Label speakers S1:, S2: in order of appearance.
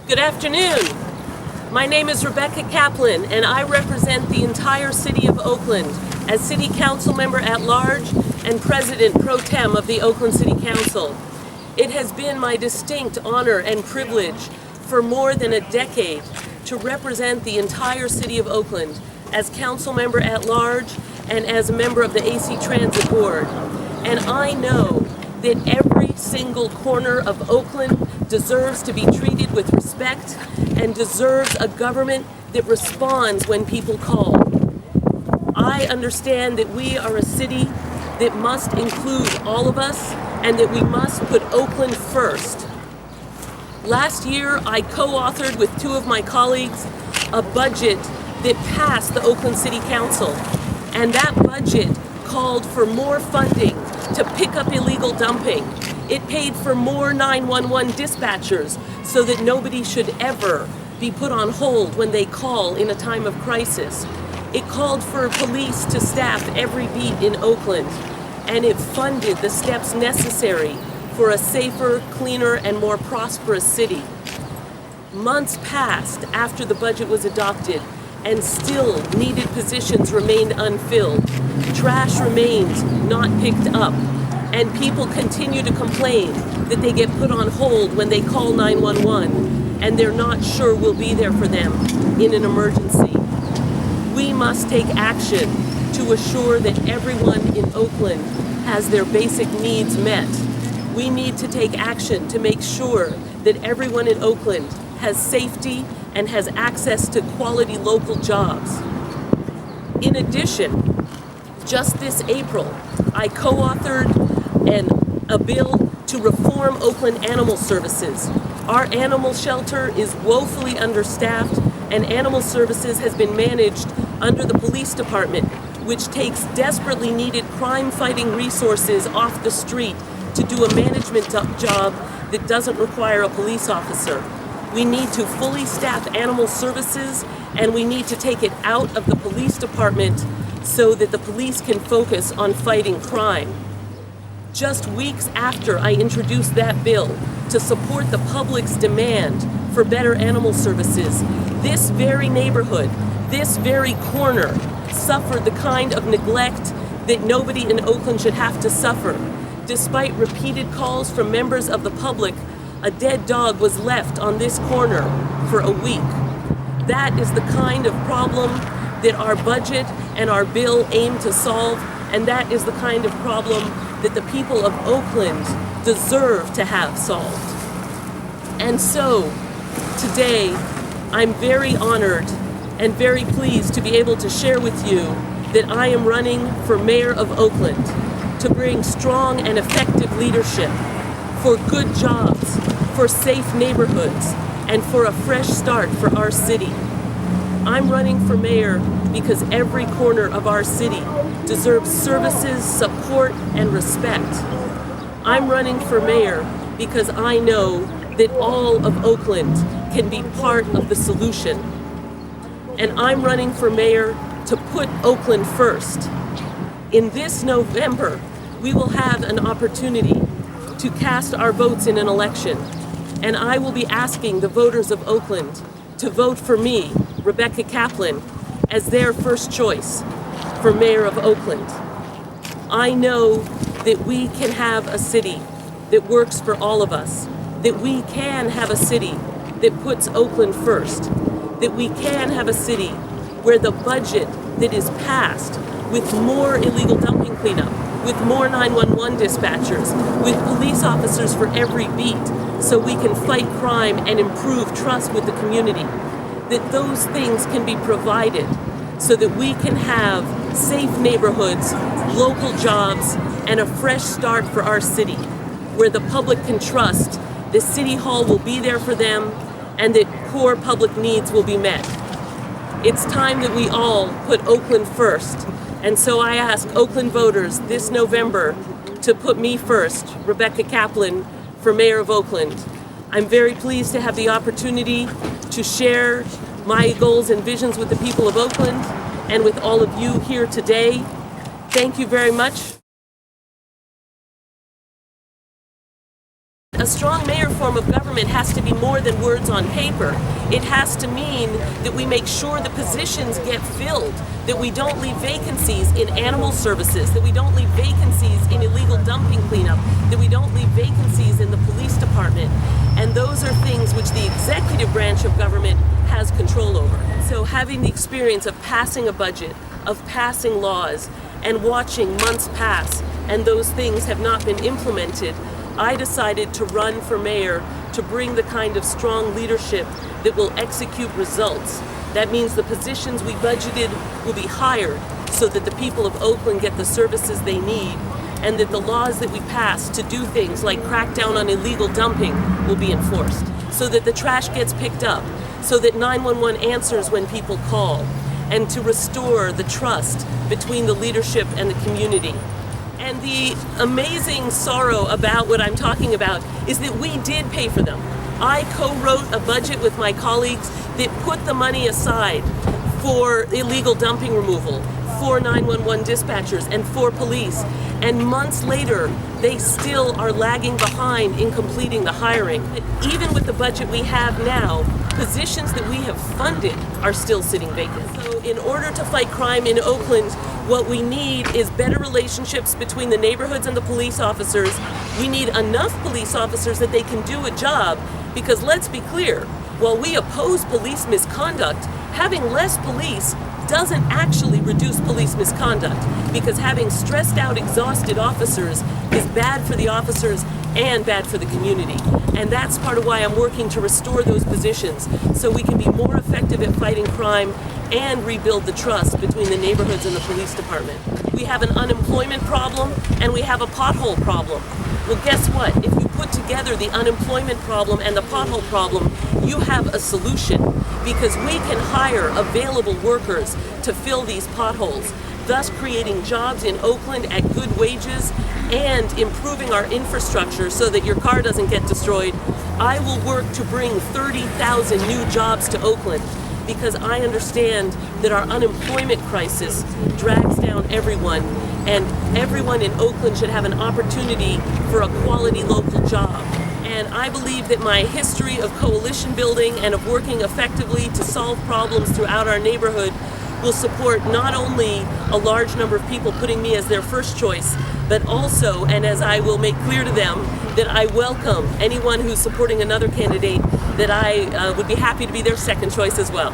S1: Good afternoon. My name is Rebecca Kaplan, and I represent the entire city of Oakland as City Council Member at Large and President Pro Tem of the Oakland City Council. It has been my distinct honor and privilege for more than a decade to represent the entire city of Oakland as Council Member at Large and as a member of the AC Transit Board. And I know that every single corner of Oakland deserves to be treated with respect and deserves a government that responds when people call. I understand that we are a city that must include all of us and that we must put Oakland first. Last year, I co-authored with two of my colleagues a budget that passed the Oakland City Council, and that budget called for more funding to pick up illegal dumping. It paid for more 911 dispatchers so that nobody should ever be put on hold when they call in a time of crisis. It called for police to staff every beat in Oakland, and it funded the steps necessary for a safer, cleaner, and more prosperous city. Months passed after the budget was adopted, and still needed positions remained unfilled. Trash remained not picked up, and people continue to complain that they get put on hold when they call 911, and they're not sure we'll be there for them in an emergency. We must take action to assure that everyone in Oakland has their basic needs met. We need to take action to make sure that everyone in Oakland has safety and has access to quality local jobs. In addition, just this April, I co-authored a bill to reform Oakland Animal Services. Our animal shelter is woefully understaffed, and Animal Services has been managed under the police department, which takes desperately needed crime-fighting resources off the street to do a management job that doesn't require a police officer. We need to fully staff Animal Services, and we need to take it out of the police department so that the police can focus on fighting crime. Just weeks after I introduced that bill to support the public's demand for better animal services, this very neighborhood, this very corner, suffered the kind of neglect that nobody in Oakland should have to suffer. Despite repeated calls from members of the public, a dead dog was left on this corner for a week. That is the kind of problem that our budget and our bill aim to solve, and that is the kind of problem that the people of Oakland deserve to have solved. And so, today, I'm very honored and very pleased to be able to share with you that I am running for mayor of Oakland to bring strong and effective leadership for good jobs, for safe neighborhoods, and for a fresh start for our city. I'm running for mayor because every corner of our city deserves services, support, and respect. I'm running for mayor because I know that all of Oakland can be part of the solution. And I'm running for mayor to put Oakland first. In this November, we will have an opportunity to cast our votes in an election, and I will be asking the voters of Oakland to vote for me, Rebecca Kaplan, as their first choice for mayor of Oakland. I know that we can have a city that works for all of us, that we can have a city that puts Oakland first, that we can have a city where the budget that is passed with more illegal dumping cleanup, with more 911 dispatchers, with police officers for every beat, so we can fight crime and improve trust with the community, that those things can be provided so that we can have safe neighborhoods, local jobs, and a fresh start for our city, where the public can trust the City Hall will be there for them and that core public needs will be met. It's time that we all put Oakland first, and so I ask Oakland voters this November to put me first, Rebecca Kaplan, for mayor of Oakland. I'm very pleased to have the opportunity to share my goals and visions with the people of Oakland and with all of you here today. Thank you very much. A strong mayor form of government has to be more than words on paper. It has to mean that we make sure the positions get filled, that we don't leave vacancies in animal services, that we don't leave vacancies in illegal dumping cleanup, that we don't leave vacancies in the police department. And those are things which the executive branch of government has control over. So having the experience of passing a budget, of passing laws, and watching months pass, and those things have not been implemented, I decided to run for mayor to bring the kind of strong leadership that will execute results. That means the positions we budgeted will be hired so that the people of Oakland get the services they need, and that the laws that we pass to do things like crack down on illegal dumping will be enforced, so that the trash gets picked up, so that 911 answers when people call, and to restore the trust between the leadership and the community. And the amazing sorrow about what I'm talking about is that we did pay for them. I co-wrote a budget with my colleagues that put the money aside for illegal dumping removal, for 911 dispatchers, and for police. And months later, they still are lagging behind in completing the hiring. But even with the budget we have now, positions that we have funded are still sitting vacant. So in order to fight crime in Oakland, what we need is better relationships between the neighborhoods and the police officers. We need enough police officers that they can do a job, because let's be clear, while we oppose police misconduct, having less police doesn't actually reduce police misconduct, because having stressed out, exhausted officers is bad for the officers and bad for the community. And that's part of why I'm working to restore those positions so we can be more effective at fighting crime and rebuild the trust between the neighborhoods and the police department. We have an unemployment problem and we have a pothole problem. Well, guess what? If you put together the unemployment problem and the pothole problem, you have a solution, because we can hire available workers to fill these potholes, thus creating jobs in Oakland at good wages and improving our infrastructure so that your car doesn't get destroyed. I will work to bring 30,000 new jobs to Oakland, because I understand that our unemployment crisis drags down everyone, and everyone in Oakland should have an opportunity for a quality local job. And I believe that my history of coalition building and of working effectively to solve problems throughout our neighborhood will support not only a large number of people putting me as their first choice, but also, and as I will make clear to them, that I welcome anyone who's supporting another candidate, that I would be happy to be their second choice as well.